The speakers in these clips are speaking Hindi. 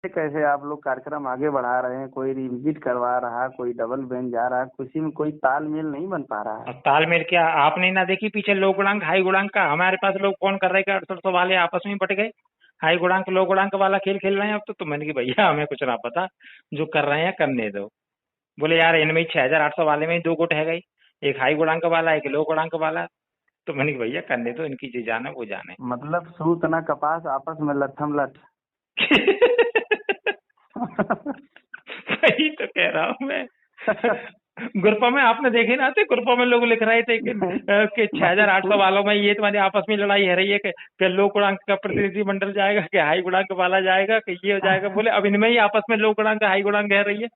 कैसे आप लोग कार्यक्रम आगे बढ़ा रहे हैं, कोई रिविजिट करवा रहा, कोई डबल बेंच जा रहा, किसी में कोई तालमेल नहीं बन पा रहा और है। तालमेल क्या आपने ना देखी पीछे लो गुणांक हाई गुणांक का? हमारे पास लोग फोन कर रहे हैं 6800 वाले आपस में बट गए, हाई गुणांक लो गुणांक वाला खेल खेल रहे हैं अब तो मैंने कि भैया हमें कुछ ना पता, जो कर रहे हैं करने दो। बोले यार इनमें 6800 वाले में ही दो गुट है गई, एक हाई गुणांक वाला एक लो गुणांक वाला। तो मैंने कि भैया करने दो, इनकी जो जाने वो जाने। मतलब सूत ना कपास आपस में लट्ठम लट। वही तो कह रहा हूँ मैं। ग्रुपों में आपने देखे ना थे, ग्रुपों में लोग लिख रहे थे नहीं, कि मैं 6800 खुद वालों में ये तुम्हारी आपस में लड़ाई है रही है कि लो गुणांक का प्रतिनिधिमंडल जाएगा कि हाई गुणांक वाला जाएगा कि ये हो जाएगा। बोले अब इनमें ही आपस में लो गुणांक हाई गुणांक है रही है,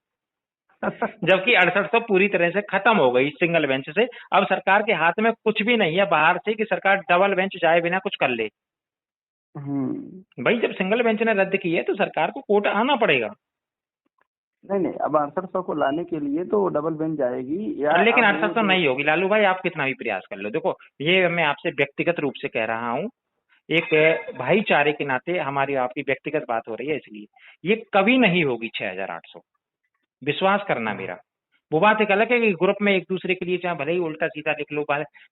जबकि 6800 पूरी तरह से खत्म हो गई सिंगल बेंच से। अब सरकार के हाथ में कुछ भी नहीं है बाहर से कि सरकार डबल बेंच जाए बिना कुछ कर ले। भाई जब सिंगल बेंच ने रद्द की है तो सरकार को कोर्ट आना पड़ेगा। नहीं नहीं, अब 6800 को लाने के लिए तो डबल बेंच जाएगी या लेकिन अब वो 6800 जो। नहीं होगी लालू भाई, आप कितना भी प्रयास कर लो। देखो ये मैं आपसे व्यक्तिगत रूप से कह रहा हूँ, एक भाईचारे के नाते हमारी आपकी व्यक्तिगत बात हो रही है, इसलिए ये कभी नहीं होगी 6800, विश्वास करना मेरा। वो बात एक अलग है कि ग्रुप में एक दूसरे के लिए चाहे भले ही उल्टा सीधा लिख लो,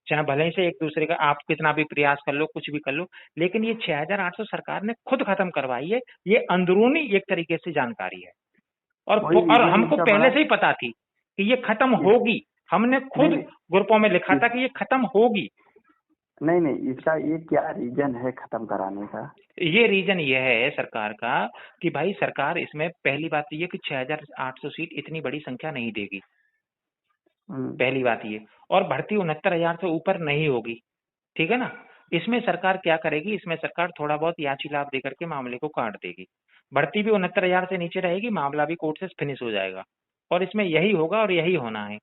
चाहे भले ही से एक दूसरे का आप कितना भी प्रयास कर लो, कुछ भी कर लो, लेकिन ये 6800 सरकार ने खुद खत्म करवाई है। ये अंदरूनी एक तरीके से जानकारी है, वही और रीजन हमको इनका पहले बड़ा। से ही पता थी कि ये खत्म इस होगी। हमने नहीं खुद नहीं ग्रुपों में लिखा था इस कि ये खत्म होगी। नहीं नहीं, इसका ये क्या रीजन है खत्म कराने का? ये रीजन ये है सरकार का कि भाई सरकार इसमें पहली बात तो ये कि 6800 सीट इतनी बड़ी संख्या नहीं देगी, हम्म, पहली बात ये। और भर्ती 69,000 से ऊपर नहीं होगी, ठीक है ना। इसमें सरकार क्या करेगी, इसमें सरकार थोड़ा बहुत याची लाभ देकर के मामले को काट देगी। भर्ती भी 69,000 से नीचे रहेगी, मामला भी कोर्ट से फिनिश हो जाएगा, और इसमें यही होगा और यही होना है।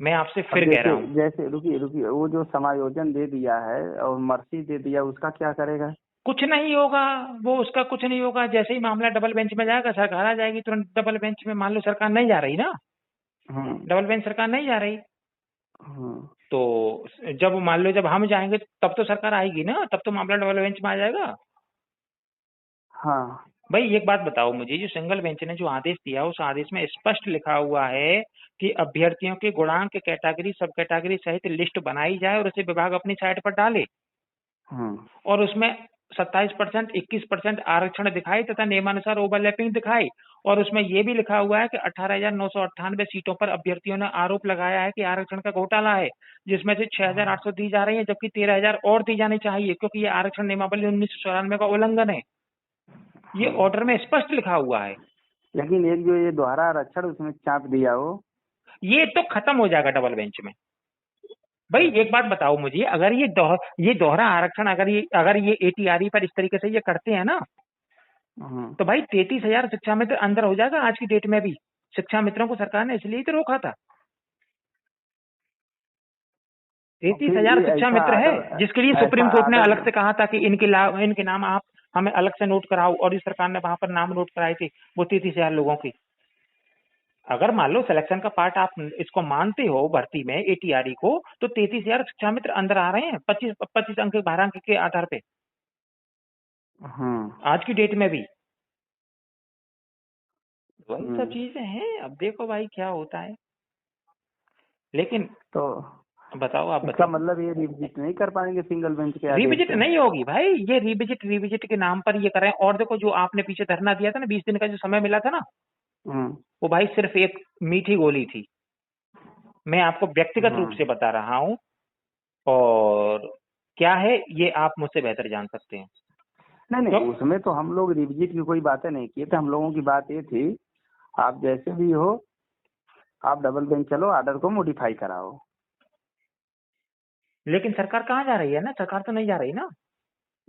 मैं आपसे अब फिर कह जैसे रहा हूँ, जैसे रुकिए रुकिए, वो जो समायोजन दे दिया है और मर्सी दे दिया, उसका क्या करेगा? कुछ नहीं होगा। वो उसका कुछ नहीं होगा, जैसे ही मामला डबल बेंच में जाएगा सरकार आ जाएगी तुरंत डबल बेंच में। मान लो सरकार नहीं जा रही ना, हम्म डबल बेंच सरकार नहीं जा रही, हम्म तो जब मान लो जब हम जाएंगे तब तो सरकार आएगी ना, तब तो मामला डबल बेंच में आ जाएगा। हाँ। भाई एक बात बताओ मुझे, जो सिंगल बेंच ने जो आदेश दिया उस आदेश में स्पष्ट लिखा हुआ है कि अभ्यर्थियों के गुणांक कैटेगरी सब कैटेगरी सहित लिस्ट बनाई जाए और उसे विभाग अपनी साइट पर डाले, हम्म और उसमें 27%, 21% आरक्षण दिखाई तथा नियमानुसार ओवरलैपिंग दिखाई। और उसमें यह भी लिखा हुआ है कि 18,998 सीटों पर अभ्यर्थियों ने आरोप लगाया है कि आरक्षण का घोटाला है, जिसमें से 6,800 दी जा रही है, जबकि 13,000 और दी जानी चाहिए, क्योंकि ये आरक्षण नियमावली 1994 का उल्लंघन है। ये हाँ। ऑर्डर में स्पष्ट लिखा हुआ है। लेकिन एक जो ये दोहरा आरक्षण उसमें चाप दिया हो। ये तो खत्म हो जाएगा डबल बेंच में। भाई एक बात बताओ मुझे, अगर ये दोहरा आरक्षण अगर ये एटीआरई पर इस तरीके से ये करते हैं ना, हम्म तो भाई 33,000 शिक्षा मित्र अंदर हो जाएगा आज की डेट में भी। शिक्षा मित्रों को सरकार ने इसलिए तो रोका था। और तैतीस फिर हजार ये शिक्षा ऐसा मित्र है, आर्डर, जिसके लिए सुप्रीम ऐसा कोर्ट ने आर्डर। अलग से कहा था कि इनके नाम आप हमें अलग से नोट कराओ, और इस सरकार ने वहां पर नाम नोट कराए थे वो 33,000 लोगों की। अगर मान लो सिलेक्शन का पार्ट आप इसको मानते हो भर्ती में एटीआरई को, तो 33,000 शिक्षा मित्र अंदर आ रहे हैं 25 अंक 12 अंक के आधार पे हम्म आज की डेट में भी। वही सब हम्म चीजें हैं, अब देखो भाई क्या होता है। लेकिन तो बताओ, आप इसका बताइए। मतलब ये रिविजिट नहीं कर पाएंगे सिंगल बेंच के आदेश रिविजिट पे? नहीं होगी भाई, ये रिविजिट के नाम पर ये कर रहे हैं। और देखो जो आपने पीछे धरना दिया था ना, 20 दिन का जो समय मिला था ना, हम्म वो भाई सिर्फ एक मीठी गोली थी। मैं आपको व्यक्तिगत रूप से हम्म बता रहा हूँ, और क्या है ये आप मुझसे बेहतर जान सकते हैं। नहीं नहीं, क्यों? उसमें तो हम लोग रिविजिट की कोई बातें नहीं किए थे। हम लोगों की बात ये थी, आप जैसे भी हो, आप डबल बेंच चलो, आर्डर को मॉडिफाई कराओ। लेकिन सरकार कहाँ जा रही है ना, सरकार तो नहीं जा रही ना।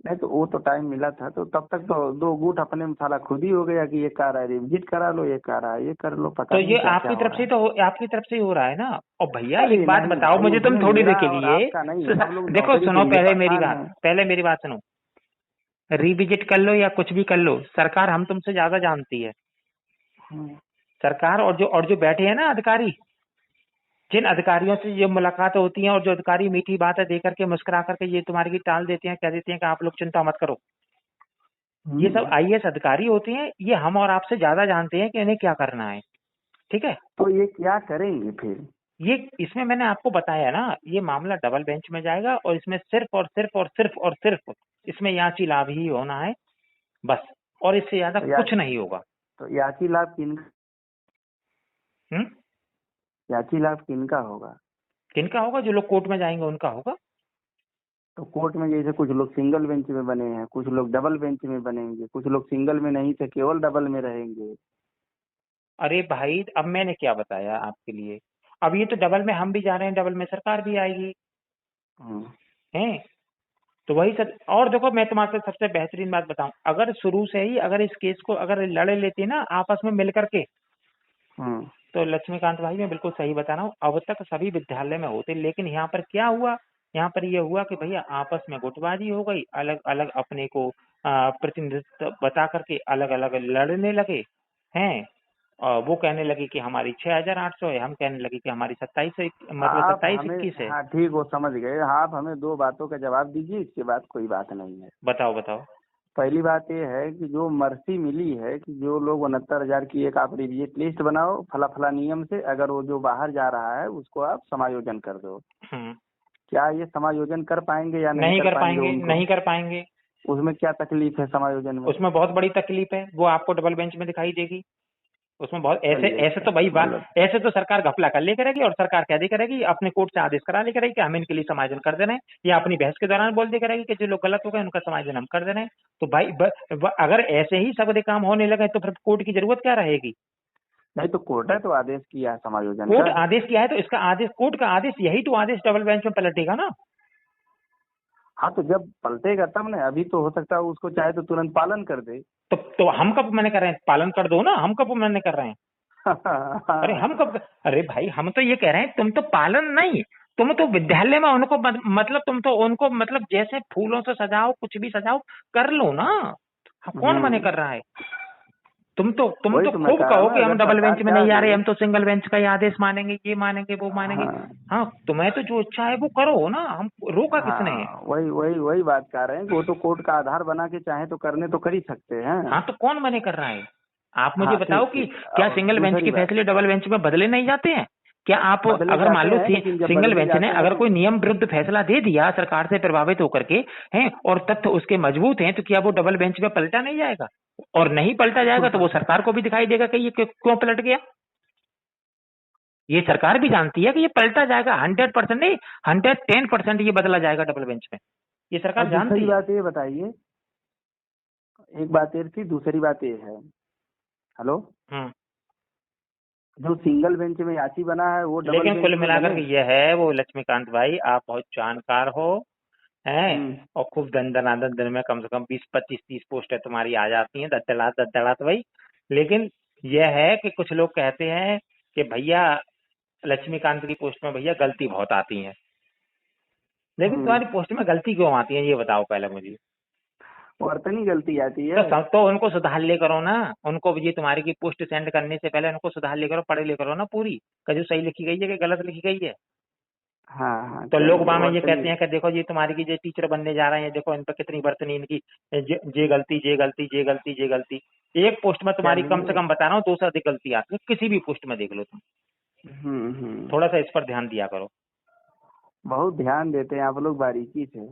नहीं तो वो तो टाइम मिला था, तो तब तक तो दो गुट अपने में साला खुद ही हो गया कि ये कह रहा है रिविजिट करा लो, ये कह रहा है ये कर लो, पता तो नहीं ये क्या क्या आपकी हो तरफ रहा से है। तो आपकी तरफ से ही हो रहा है ना। और भैया एक अरे बात नहीं बताओ भाई, मुझे, तुम इसमें थोड़ी देर मेरा के और लिए आपका नहीं है, हम लोग देखो नौकरी सुनो, के लिए पहले मेरी बात सुनो। रिविजिट कर लो या कुछ भी कर लो, सरकार हम तुमसे ज्यादा जानती है। हैं। सरकार और जो बैठे हैं ना अधिकारी, जिन अधिकारियों से ये मुलाकात होती है, और जो अधिकारी मीठी बातें दे करके मुस्कुरा करके ये तुम्हारी की टाल देते हैं, कह देते हैं कि आप लोग चिंता मत करो, ये सब आईएएस अधिकारी होते हैं, ये हम और आपसे ज्यादा जानते हैं कि इन्हें क्या करना है। ठीक है, तो ये क्या करेंगे फिर? ये इसमें मैंने आपको बताया ना, ये मामला डबल बेंच में जाएगा और इसमें सिर्फ और सिर्फ और सिर्फ और सिर्फ इसमें याची लाभ ही होना है बस, और इससे ज्यादा तो कुछ नहीं होगा। तो याची लाभ हम्म, किनका होगा? किनका होगा? जो लोग कोर्ट में जाएंगे उनका होगा। तो कोर्ट में जैसे कुछ लोग सिंगल बेंच में बने हैं, कुछ लोग डबल बेंच में बनेंगे, कुछ लोग सिंगल में नहीं थे केवल डबल में रहेंगे। अरे भाई, अब मैंने क्या बताया आपके लिए? अब ये तो डबल में हम भी जा रहे हैं, डबल में सरकार भी आएगी हम्म, है। तो वही सब। और देखो, मैं तुम्हारे सबसे बेहतरीन बात बताऊं, अगर शुरू से ही अगर इस केस को अगर लड़े लेते ना आपस में मिल करके, हम्म, तो लक्ष्मीकांत भाई मैं बिल्कुल सही बता रहा हूँ, अब तक सभी विद्यालय में होते। लेकिन यहाँ पर क्या हुआ? यहाँ पर ये हुआ कि भैया आपस में गुटबाजी हो गई, अलग अलग अपने को प्रतिनिधित्व बता करके अलग अलग लड़ने लगे हैं। और वो कहने लगे कि हमारी 6,800 है, हम कहने लगे कि हमारी 27, मतलब आप 27-21 हमें, है। हाँ ठीक, वो समझ गए। आप हमें दो बातों का जवाब दीजिए, इसके बाद कोई बात नहीं है। बताओ बताओ। पहली बात ये है कि जो मर्सी मिली है कि जो लोग 69,000 की एक आप रिविजेट लिस्ट बनाओ फला फला नियम से, अगर वो जो बाहर जा रहा है उसको आप समायोजन कर दो। हम्म। क्या ये समायोजन कर पाएंगे या नहीं नहीं कर कर पाएंगे पाएंगे, उनको? नहीं कर पाएंगे। उसमें क्या तकलीफ है समायोजन में? उसमें बहुत बड़ी तकलीफ है, वो आपको डबल बेंच में दिखाई देगी। उसमें बहुत ऐसे चलिए ऐसे अच्छा, तो भाई मतलब ऐसे तो सरकार घपला कर ले करेगी, और सरकार कह दी करेगी अपने कोर्ट से आदेश करा ले करेगी कि हम इनके लिए समायोजन कर दे रहे हैं, या अपनी बहस के दौरान बोल दे करेगी कि जो लोग गलत हो गए उनका समायोजन हम कर दे रहे हैं। तो भाई अगर ऐसे ही सगरे काम होने लगे तो फिर कोर्ट की जरूरत क्या रहेगी? नहीं तो कोर्ट है तो आदेश किया है समायोजन कोर्ट का। आदेश किया है तो इसका आदेश, कोर्ट का आदेश, यही तो आदेश डबल बेंच में पलटेगा ना। हाँ तो जब पलटेगा तब ना, अभी तो हो सकता है उसको चाहे तो तुरंत पालन कर दे। तो हम कब मना कर रहे हैं? पालन कर दो ना, हम कब मना कर रहे हैं? अरे हम कब? अरे भाई, हम तो ये कह रहे हैं, तुम तो पालन नहीं, तुम तो विद्यालय में उनको मतलब तुम तो उनको मतलब जैसे फूलों से सजाओ, कुछ भी सजाओ, कर लो ना। हाँ, कौन मना कर रहा है? तुम वही तो तो मैं खूब कह रहा कहो हूँ ना, कि हम अगर डबल सरकार बेंच में चाह नहीं जा रहे, दे। हम तो सिंगल बेंच का ही आदेश मानेंगे, ये मानेंगे वो मानेंगे। हाँ हाँ, तुम्हें तो जो इच्छा है वो करो ना, हम रोका किसने है? हाँ, वही वही वही बात कर रहे हैं कि वो तो कोर्ट का आधार बना के चाहे तो करने तो कर ही सकते हैं। हाँ, तो कौन मना कर रहा है? आप मुझे हाँ बताओ ठीक कि ठीक, क्या अब सिंगल बेंच दूसरी के बात, फैसले डबल बेंच में बदले नहीं जाते हैं? क्या आप बदले अगर मान जाते लो हैं लेकिन जब सिंगल बदले बेंच ने जाते हैं अगर तो कोई नियम विरुद्ध फैसला दे दिया सरकार से प्रभावित होकर के हैं, और तथ्य उसके मजबूत हैं, तो क्या वो डबल बेंच में पलटा नहीं जाएगा? और नहीं पलटा जाएगा तो वो सरकार को भी दिखाई देगा कि ये क्यों पलट गया। ये सरकार भी जानती है कि ये पलटा जाएगा, 100% नहीं, 110% ये बदला जाएगा डबल बेंच में, ये सरकार और दूसरी जानती है। बात ये बताइए, एक बात ये थी, दूसरी बात ये है, हेलो, हम्म। जो सिंगल बेंच में याची बना है वो डबल लेकिन बेंच कुल में मिलाकर बने। के ये है वो, लक्ष्मीकांत भाई आप बहुत जानकार हो हैं, हम्म, और खूब दन दिन में कम से कम 20-25-30 पोस्टें तुम्हारी आ जाती हैं, दद्दड़ात भाई। लेकिन यह है कि कुछ लोग कहते हैं कि भैया लक्ष्मीकांत की पोस्ट में भैया गलती बहुत आती है। लेकिन हम्म, तुम्हारी पोस्ट में गलती क्यों आती है, ये बताओ पहले मुझे। वर्तनी गलती आती तो है। सब तो उनको सुधार ले करो ना, उनको ये तुम्हारी की पोस्ट सेंड करने से पहले उनको सुधार ले करो, पढ़े ले करो ना पूरी, कि जो सही लिखी गई है कि गलत लिखी गई है। हाँ हाँ तो लोग चलिए, वहां में ये वर्तनी। कहते हैं कि देखो ये तुम्हारी की जो टीचर बनने जा रहे हैं, देखो इन पर कितनी वर्तनी इनकी, जे गलती जे गलती जे गलती जे गलती। एक पोस्ट में तुम्हारी कम से चलिए। कम बता रहा हूँ 2 से अधिक गलती आती है, किसी भी पोस्ट में देख लो तुम। हम्म। थोड़ा सा इस पर ध्यान दिया करो। बहुत ध्यान देते हैं आप लोग बारीकी से।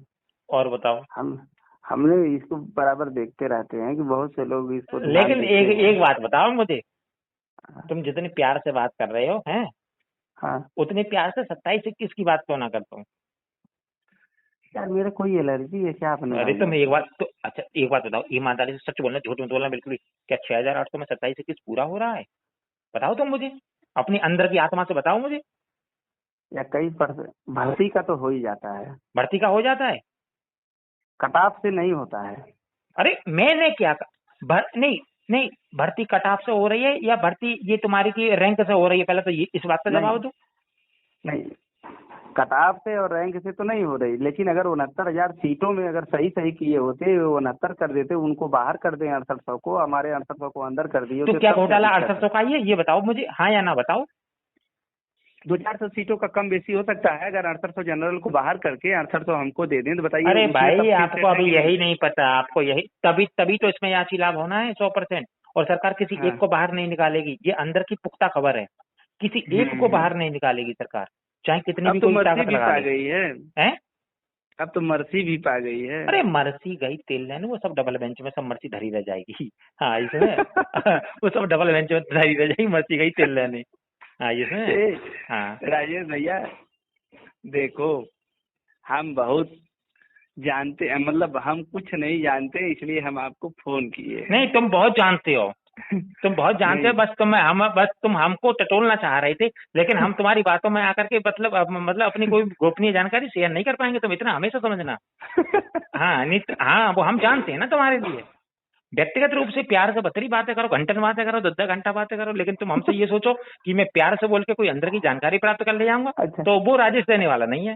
और बताओ। हम हमने इसको बराबर देखते रहते हैं कि बहुत से लोग इसको ध्यान लेकिन देते एक हैं। एक बात बताओ मुझे, तुम जितने प्यार से बात कर रहे हो हैं, हाँ उतने प्यार से 27-21 की बात क्यों ना करता हूँ? यार, मेरा कोई एलर्जी है क्या अपने अरे तो मामलों मैं एक से? बात तो, अच्छा एक बात बताओ, ईमानदारी से सच बोलना, झूठ मत बोलना बिल्कुल भी। क्या 6,800 में 27-21 पूरा हो रहा है? बताओ तुम मुझे, अपनी अंदर की आत्मा से बताओ मुझे। या कई परसेंट भर्ती का तो हो ही जाता है, भर्ती का हो जाता है? कट ऑफ से नहीं होता है। अरे मैंने क्या नहीं नहीं, भर्ती कट ऑफ से हो रही है या भर्ती ये तुम्हारी की रैंक से हो रही है? पहले तो ये इस बात का नहीं जवाब दो। नहीं, कट ऑफ से और रैंक से तो नहीं हो रही, लेकिन अगर 69,000 सीटों में अगर सही सही किए होते, 69 कर देते, उनको बाहर कर दें 6800 को, हमारे 6800 को अंदर कर दिए तो होते, क्या तब क्या घोटाला दिक्कत है? 6800 का ही है, ये बताओ मुझे, हाँ या ना बताओ। 200-400 सीटों का कम बेसी हो सकता है। अगर 6800 जनरल को बाहर करके 6800 हमको दे दें तो बताइए अरे उसमें भाई सब आपको सीटें अभी रहेंगी नहीं। यही नहीं पता, आपको यही तभी तभी तो इसमें याची लाभ होना है 100%। और सरकार किसी एक हाँ। को बाहर नहीं निकालेगी, ये अंदर की पुख्ता खबर है। किसी एक को हम्म। बाहर नहीं निकालेगी सरकार, चाहे कितनी अब भी तो कोई मर्सी ताकत भी लगा पा ले। गई है। हैं? अब तो मर्सी भी पा गई है। अरे मर्सी गई तेल लेने, वो सब डबल बेंच में सब मर्सी धरी रह जाएगी। हाँ इसमें वो सब डबल बेंच में धरी रह जाएगी, मर्सी गई तेल लेने। हाँ इसमें। ए, हाँ राजेश भैया देखो, हम बहुत जानते हैं, मतलब हम कुछ नहीं जानते इसलिए हम आपको फोन किए नहीं, हैं। तुम बहुत जानते हो, तुम बहुत जानते नहीं। हो, बस तुम हमको टटोलना चाह रहे थे, लेकिन हम तुम्हारी बातों में आकर के मतलब अपनी कोई गोपनीय जानकारी शेयर नहीं कर पाएंगे, तुम इतना हमेशा समझना। हाँ नहीं हाँ वो हम जानते हैं ना तुम्हारे लिए। व्यक्तिगत रूप से प्यार से बतरी बातें करो, घंटन बातें करो, 10-10 घंटा बातें करो, लेकिन तुम हमसे ये सोचो कि मैं प्यार से बोल के कोई अंदर की जानकारी प्राप्त कर ले जाऊंगा, अच्छा। तो वो राजेश देने वाला नहीं है।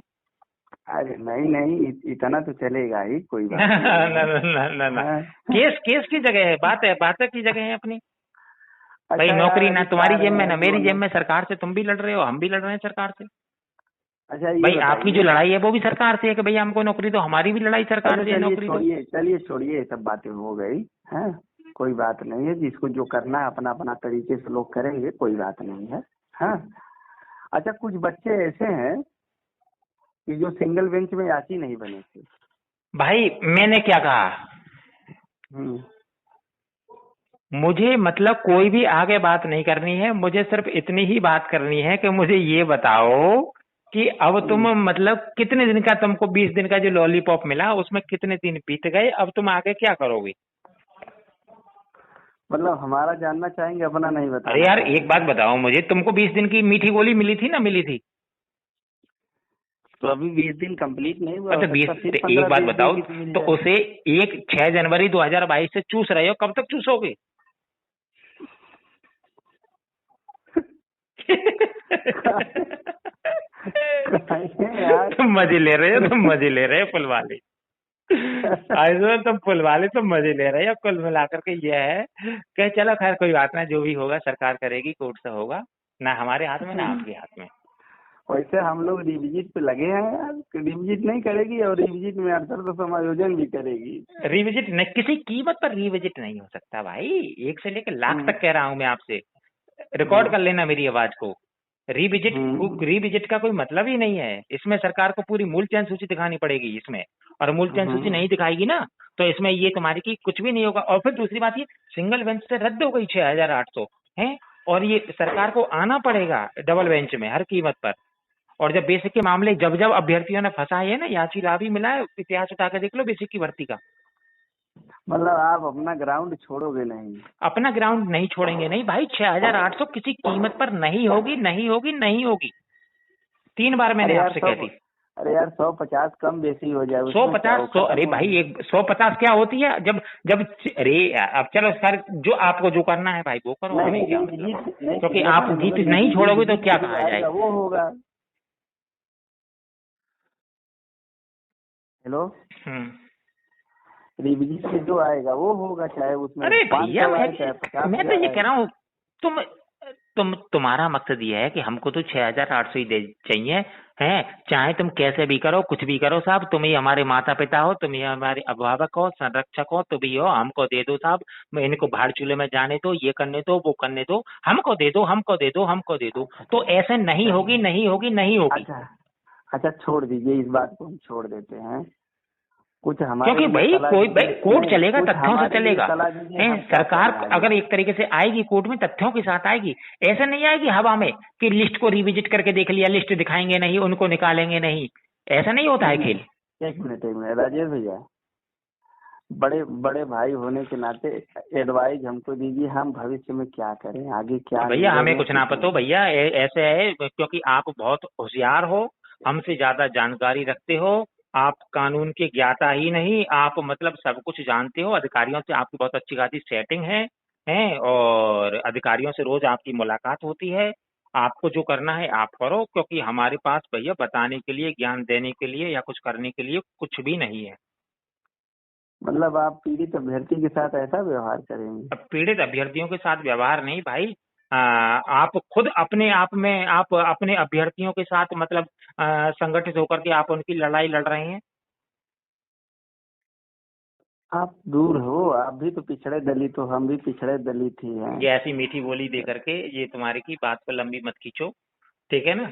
अरे नहीं नहीं, इतना तो चलेगा ही, कोई ना बात नहीं ना है। ना ना ना, हाँ। केस केस की जगह है, बात की जगह है अपनी। भाई अच्छा यार नौकरी ना अभी तुम्हारी चाह जेब रहे में ना हैं कि मेरी जेब मतलब, में, सरकार से तुम भी लड़ रहे हो, हम भी लड़ रहे हैं सरकार से। अच्छा ये भाई आपकी जो बताइए। लड़ाई है वो भी सरकार से है कि भैया हमको नौकरी दो, हमारी भी लड़ाई सरकार अच्छा से है, चलिए नौकरी दो। छोड़िए, चलिए छोड़िए, ये सब बातें हो गई है। कोई बात नहीं है, जिसको जो करना है अपना अपना तरीके से लोग करेंगे, कोई बात नहीं है। हाँ। अच्छा कुछ बच्चे ऐसे हैं कि जो सिंगल बेंच में याची नहीं बने थे। भाई मैंने क्या कहा, हम्म। मुझे मतलब कोई भी आगे बात नहीं करनी है, मुझे सिर्फ इतनी ही बात करनी है कि मुझे ये बताओ कि अब तुम हम्म। मतलब कितने दिन का, तुमको 20 दिन का जो लॉलीपॉप मिला उसमें कितने दिन बीत गए, अब तुम आगे क्या करोगे? मतलब हमारा जानना चाहेंगे, अपना नहीं अरे बताना यार एक बात चाहेंगे। बताओ मुझे, तुमको 20 दिन की मीठी गोली मिली थी ना, मिली थी? तो अभी 20 दिन कंप्लीट नहीं हुआ, हो अच्छा सकता 20, फिर एक बात 15-20 दिन बताओ, की तो मिल तो जाए। उसे एक 6 जनवरी 2022 से चूस रहे हो, कब तक चूसोगे? यार। तुम मजे ले रहे हो, तुम मजे ले रहे हो पुल वाले। ऐसे तुम पुल वाले तुम मजे ले रहे हो, कुल मिलाकर के ये है कि चलो खैर कोई बात ना, जो भी होगा सरकार करेगी, कोर्ट से होगा, ना हमारे हाथ में ना आपके हाथ में। वैसे हम लोग रिविजिट पे लगे हैं यार, रिविजिट नहीं करेगी और रिविजिट में अर्थर तो समायोजन भी करेगी। रिविजिट नहीं, किसी कीमत पर रिविजिट नहीं हो सकता भाई, 1 से लेकर लाख हम्म। तक कह रहा हूं मैं आपसे, रिकॉर्ड हम्म। कर लेना मेरी आवाज को। हम्म। रिविजिट का कोई मतलब ही नहीं है, इसमें सरकार को पूरी मूल चयन सूची दिखानी पड़ेगी इसमें, और मूल चयन सूची हम्म। नहीं दिखाएगी ना, तो इसमें ये तुम्हारी की कुछ भी नहीं होगा। और फिर दूसरी बात, ये सिंगल बेंच से रद्द हो गई 6800 है, और ये सरकार को आना पड़ेगा डबल बेंच में हर कीमत पर। और जब बेसिक के मामले जब जब अभ्यर्थियों ने फंसाए है ना, याची लाभ ही मिला है, इतिहास उठा के देख लो बेसिक की भर्ती का। मतलब आप अपना ग्राउंड छोड़ोगे नहीं। अपना ग्राउंड नहीं छोड़ेंगे नहीं भाई, 6800 किसी कीमत पर नहीं होगी, नहीं होगी, नहीं होगी। 3 बार मैंने अरे यार आपसे सौ, कह दी। अरे यार 150 कम बेसी हो जाए सौ उसमें क्या, पचास वो सौ खत्म अरे हो। भाई एक 150 क्या होती है, जब जब अरे अब चलो सर, जो आपको जो करना है भाई वो करो, नहीं हमें नहीं क्या मतलब, रिविजिट नहीं, क्योंकि आप लेकिन जीत मतलब नहीं छोड़ोगे तो रिविजिट क्या पे जो कहा जाए। आएगा वो होगा। हेलो। हम्म। रिविजिट पे जो आएगा वो होगा, चाहे उसमें अरे भैया 500 आए चाहे मैं तो 50,000 ये आए। कह रहा हूँ, तुम्हारा मकसद ये है कि हमको तो 6800 ही दे चाहिए, है चाहे तुम कैसे भी करो, कुछ भी करो साहब, तुम ही हमारे माता पिता हो, तुम ही हमारे अभिभावक हो, संरक्षक हो, तुम ही हो, हमको दे दो साहब, मैं इनको भाड़ चूल्हे में जाने दो, ये करने दो, वो करने दो, हमको दे दो, हमको दे दो, हमको दे दो, तो ऐसे नहीं होगी, नहीं होगी, नहीं होगी। अच्छा। अच्छा छोड़ दीजिए, इस बात को हम छोड़ देते हैं। कुछ हमारे क्योंकि लिए भाई सलाह कोई भाई दीजिए, कोर्ट नहीं चलेगा, कुछ तथ्यों से हमारे लिए चलेगा, सलाह दीजिए, है हम क्या सरकार करें आगे। अगर एक तरीके से आएगी कोर्ट में, तथ्यों के साथ आएगी, ऐसा नहीं आएगी हवा में कि लिस्ट को रिविजिट करके देख लिया, लिस्ट दिखाएंगे नहीं, उनको निकालेंगे नहीं, ऐसा नहीं होता है खेल। एक मिनट राजेश भैया, बड़े बड़े भाई होने के नाते एडवाइस हमको दीजिए, हम भविष्य में क्या करें, आगे क्या भैया निर्णय हमें लें कुछ ना कुछ पता हो नहीं। भैया, ऐसे है क्योंकि आप बहुत होशियार हो, हमसे ज्यादा जानकारी रखते हो, आप कानून के ज्ञाता ही नहीं, आप मतलब सब कुछ जानते हो, अधिकारियों से आपकी बहुत अच्छी खासी सेटिंग है, और अधिकारियों से रोज आपकी मुलाकात होती है, आपको जो करना है आप करो, क्योंकि हमारे पास भैया बताने के लिए, ज्ञान देने के लिए या कुछ करने के लिए कुछ भी नहीं है। मतलब आप पीड़ित अभ्यर्थी के साथ ऐसा व्यवहार करेंगे। अब पीड़ित अभ्यर्थियों के साथ व्यवहार नहीं भाई, आप खुद अपने आप में आप अपने अभ्यर्थियों के साथ मतलब संगठित होकर के आप उनकी लड़ाई लड़ रहे हैं। आप दूर हो, आप भी तो पिछड़े दलित हो, हम भी पिछड़े दलित ही हैं। ये ऐसी मीठी बोली दे करके ये तुम्हारी की बात को लंबी मत खींचो, ठीक है ना।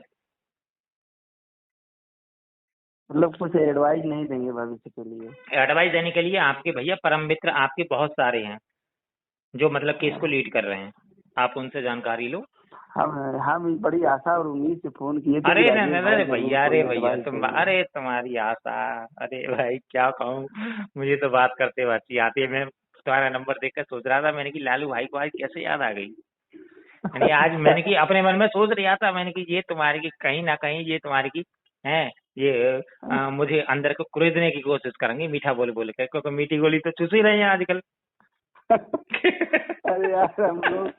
मतलब कुछ एडवाइस नहीं देंगे भविष्य के लिए? एडवाइस देने के लिए आपके भैया परम मित्र आपके बहुत सारे हैं जो मतलब केस को लीड कर रहे हैं, आप उनसे जानकारी लो। हम बड़ी आशा और उम्मीद से फोन किए थे अरे कि नहीं राजेश नहीं भाई अरे जरूर भैया, कोई अरे भैया एडवाइस तुम, देंगे। अरे तुम्हारी आशा, अरे भाई क्या कहूँ, मुझे तो बात करते हुए हंसी आती है। मैं तुम्हारा नंबर देखकर सोच रहा था, मैंने कि लालू भाई को आज कैसे याद आ गई। यानी आज मैंने कि अपने मन में सोच रहा था, मैंने कि ये तुम्हारी की कहीं ना कहीं ये तुम्हारी की है ये मुझे अंदर को कुरेदने की कोशिश करेंगे मीठा बोल बोल के, क्योंकि मीठी गोली तो चूस ही रहे हैं आजकल। अरे यार हम लोग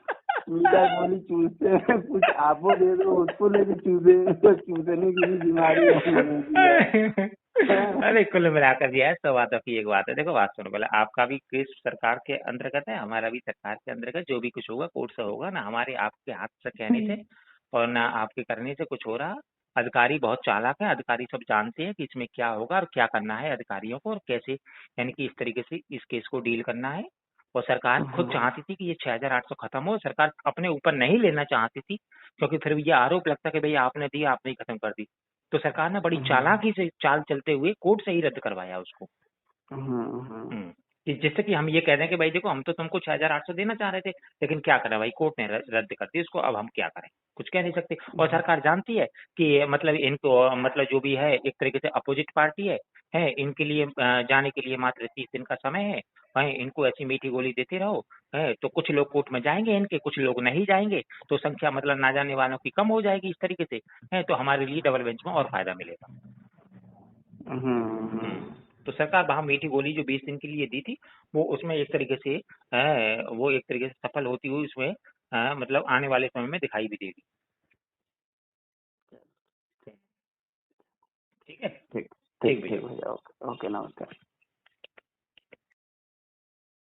मीठा गोली चूसते हैं, कुछ आपो दे दो उसको लेके चूसे, तो चूसने की भी बीमारी है हम लोगों की यार। अरे कुल मिलाकर ये है, सौ बातों की एक बात है। देखो बात सुनो, पहले आपका भी केस सरकार के अंतर्गत है, हमारा भी सरकार के अंतर्गत, जो भी कुछ होगा कोर्ट से होगा ना, हमारे आपके हाथ से कहने से और ना आपके करने से कुछ हो रहा। अधिकारी बहुत चालाक है, अधिकारी सब जानते हैं कि इसमें क्या होगा और क्या करना है अधिकारियों को, और कैसे यानी कि इस तरीके से इस केस को डील करना है। और सरकार खुद चाहती थी कि ये 6,800 खत्म हो, सरकार अपने ऊपर नहीं लेना चाहती थी, क्योंकि फिर ये आरोप लगता कि भाई आपने दी, आपने ही खत्म कर दी। तो सरकार ने बड़ी चालाकी से चाल चलते हुए कोर्ट से ही रद्द करवाया उसको। हम्म, कि जिससे कि हम ये कह दें कि भाई देखो हम तो तुमको 6,800 देना चाह रहे थे, लेकिन क्या करें भाई, कोर्ट ने रद्द कर दी उसको, अब हम क्या करें, कुछ कह नहीं सकते। और सरकार जानती है कि मतलब इनको मतलब जो भी है एक तरीके से अपोजिट पार्टी है इनके लिए जाने के लिए मात्र 30 दिन का समय है, इनको ऐसी मीठी गोली देते रहो, है तो कुछ लोग कोर्ट में जाएंगे इनके, कुछ लोग नहीं जाएंगे, तो संख्या मतलब ना जाने वालों की कम हो जाएगी इस तरीके से, है तो हमारे लिए डबल बेंच में और फायदा मिलेगा। तो सरकार वहां मीठी गोली जो 20 दिन के लिए दी थी, वो उसमें एक तरीके से वो एक तरीके से सफल होती हुई उसमें मतलब आने वाले समय में दिखाई भी देगी। ठीक है। ठीक ठीक ठीक भैया। ठीक भैया, ओके ओके, नमस्कार।